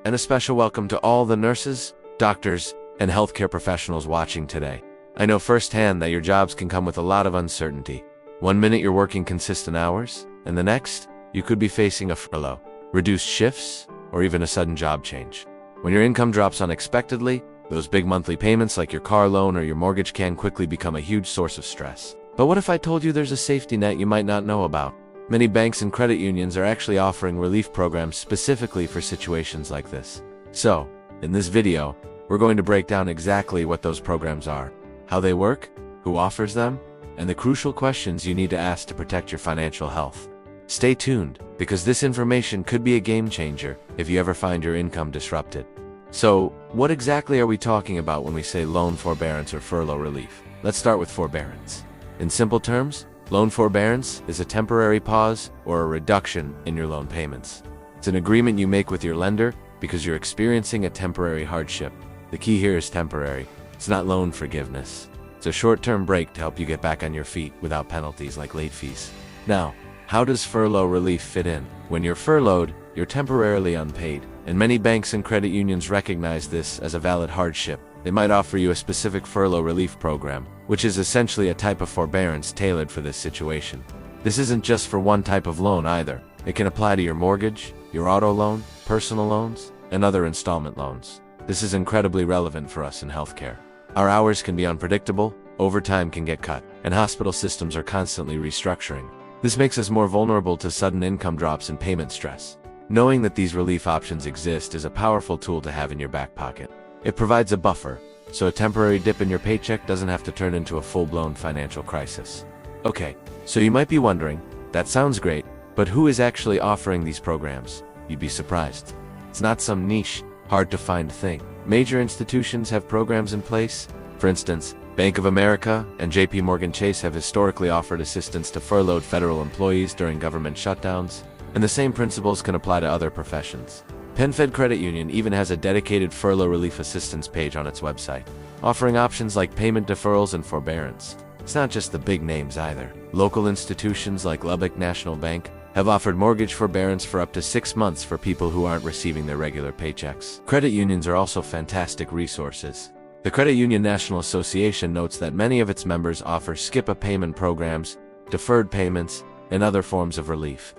and a special welcome to all the nurses, doctors, and healthcare professionals watching today. I know firsthand that your jobs can come with a lot of uncertainty. One minute you're working consistent hours, and the next, you could be facing a furlough, reduced shifts, or even a sudden job change. When your income drops unexpectedly, those big monthly payments like your car loan or your mortgage can quickly become a huge source of stress. But what if I told you there's a safety net you might not know about? Many banks and credit unions are actually offering relief programs specifically for situations like this. So, in this video, we're going to break down exactly what those programs are, how they work, who offers them, and the crucial questions you need to ask to protect your financial health. Stay tuned, because this information could be a game changer if you ever find your income disrupted. So, what exactly are we talking about when we say loan forbearance or furlough relief? Let's start with forbearance. In simple terms, loan forbearance is a temporary pause or a reduction in your loan payments. It's an agreement you make with your lender because you're experiencing a temporary hardship. The key here is temporary. It's not loan forgiveness. It's a short-term break to help you get back on your feet without penalties like late fees. Now, how does furlough relief fit in? When you're furloughed, you're temporarily unpaid, and many banks and credit unions recognize this as a valid hardship. They might offer you a specific furlough relief program, which is essentially a type of forbearance tailored for this situation. This isn't just for one type of loan either. It can apply to your mortgage, your auto loan, personal loans, and other installment loans. This is incredibly relevant for us in healthcare. Our hours can be unpredictable, overtime can get cut, and hospital systems are constantly restructuring. This makes us more vulnerable to sudden income drops and payment stress. Knowing that these relief options exist is a powerful tool to have in your back pocket. It provides a buffer, so a temporary dip in your paycheck doesn't have to turn into a full-blown financial crisis. Okay, so you might be wondering, that sounds great, but who is actually offering these programs? You'd be surprised. It's not some niche, hard-to-find thing. Major institutions have programs in place. For instance, Bank of America and JP Morgan Chase have historically offered assistance to furloughed federal employees during government shutdowns, and the same principles can apply to other professions. PenFed Credit Union even has a dedicated furlough relief assistance page on its website, offering options like payment deferrals and forbearance. It's not just the big names either. Local institutions like Lubbock National Bank have offered mortgage forbearance for up to 6 months for people who aren't receiving their regular paychecks. Credit unions are also fantastic resources. The Credit Union National Association notes that many of its members offer skip-a-payment programs, deferred payments, and other forms of relief.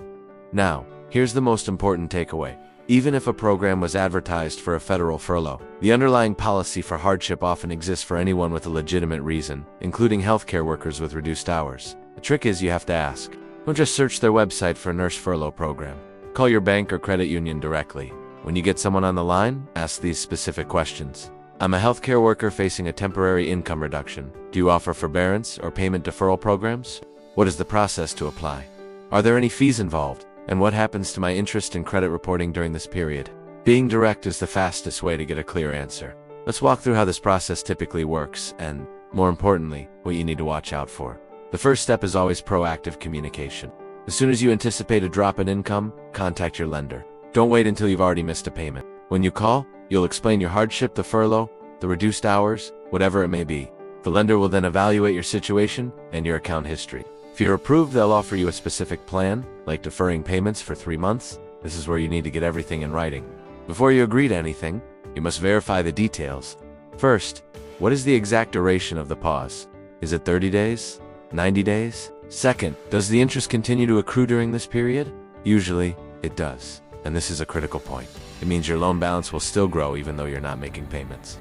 Now, here's the most important takeaway. Even if a program was advertised for a federal furlough, the underlying policy for hardship often exists for anyone with a legitimate reason, including healthcare workers with reduced hours. The trick is you have to ask. Don't just search their website for a nurse furlough program. Call your bank or credit union directly. When you get someone on the line, ask these specific questions. I'm a healthcare worker facing a temporary income reduction. Do you offer forbearance or payment deferral programs? What is the process to apply? Are there any fees involved? And what happens to my interest and credit reporting during this period? Being direct is the fastest way to get a clear answer. Let's walk through how this process typically works and, more importantly, what you need to watch out for. The first step is always proactive communication. As soon as you anticipate a drop in income, contact your lender. Don't wait until you've already missed a payment. When you call, you'll explain your hardship, the furlough, the reduced hours, whatever it may be. The lender will then evaluate your situation and your account history. If you're approved, they'll offer you a specific plan, like deferring payments for 3 months. This is where you need to get everything in writing. Before you agree to anything, you must verify the details. First, what is the exact duration of the pause? Is it 30 days? 90 days? Second, does the interest continue to accrue during this period? Usually, it does. And this is a critical point. It means your loan balance will still grow even though you're not making payments.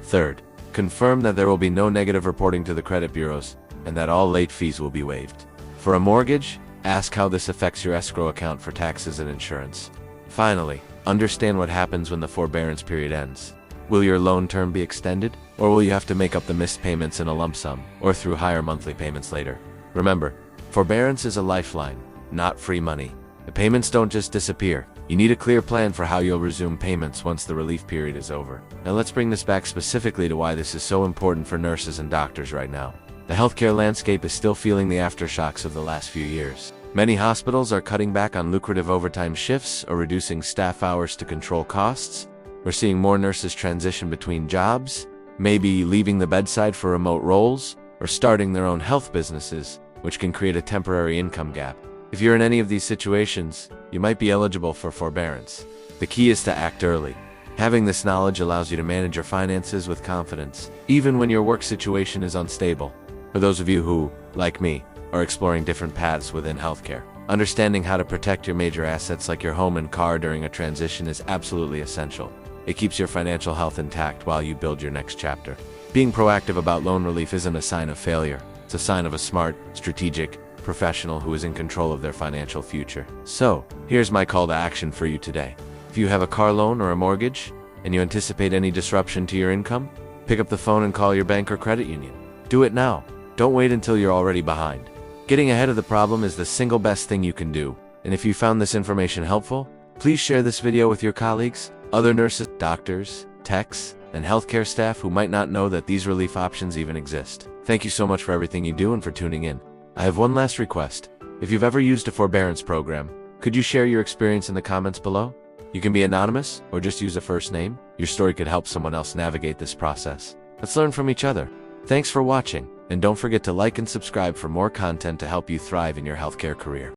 Third, confirm that there will be no negative reporting to the credit bureaus and that all late fees will be waived. For a mortgage, ask how this affects your escrow account for taxes and insurance. Finally, understand what happens when the forbearance period ends. Will your loan term be extended, or will you have to make up the missed payments in a lump sum, or through higher monthly payments later? Remember, forbearance is a lifeline, not free money. The payments don't just disappear. You need a clear plan for how you'll resume payments once the relief period is over. Now let's bring this back specifically to why this is so important for nurses and doctors right now. The healthcare landscape is still feeling the aftershocks of the last few years. Many hospitals are cutting back on lucrative overtime shifts or reducing staff hours to control costs. We're seeing more nurses transition between jobs, maybe leaving the bedside for remote roles, or starting their own health businesses, which can create a temporary income gap. If you're in any of these situations, you might be eligible for forbearance. The key is to act early. Having this knowledge allows you to manage your finances with confidence, even when your work situation is unstable. For those of you who, like me, are exploring different paths within healthcare, understanding how to protect your major assets like your home and car during a transition is absolutely essential. It keeps your financial health intact while you build your next chapter. Being proactive about loan relief isn't a sign of failure. It's a sign of a smart, strategic professional who is in control of their financial future. So, here's my call to action for you today. If you have a car loan or a mortgage, and you anticipate any disruption to your income, pick up the phone and call your bank or credit union. Do it now. Don't wait until you're already behind. Getting ahead of the problem is the single best thing you can do. And if you found this information helpful, please share this video with your colleagues, other nurses, doctors, techs, and healthcare staff who might not know that these relief options even exist. Thank you so much for everything you do and for tuning in. I have one last request. If you've ever used a forbearance program, could you share your experience in the comments below? You can be anonymous or just use a first name. Your story could help someone else navigate this process. Let's learn from each other. Thanks for watching, and don't forget to like and subscribe for more content to help you thrive in your healthcare career.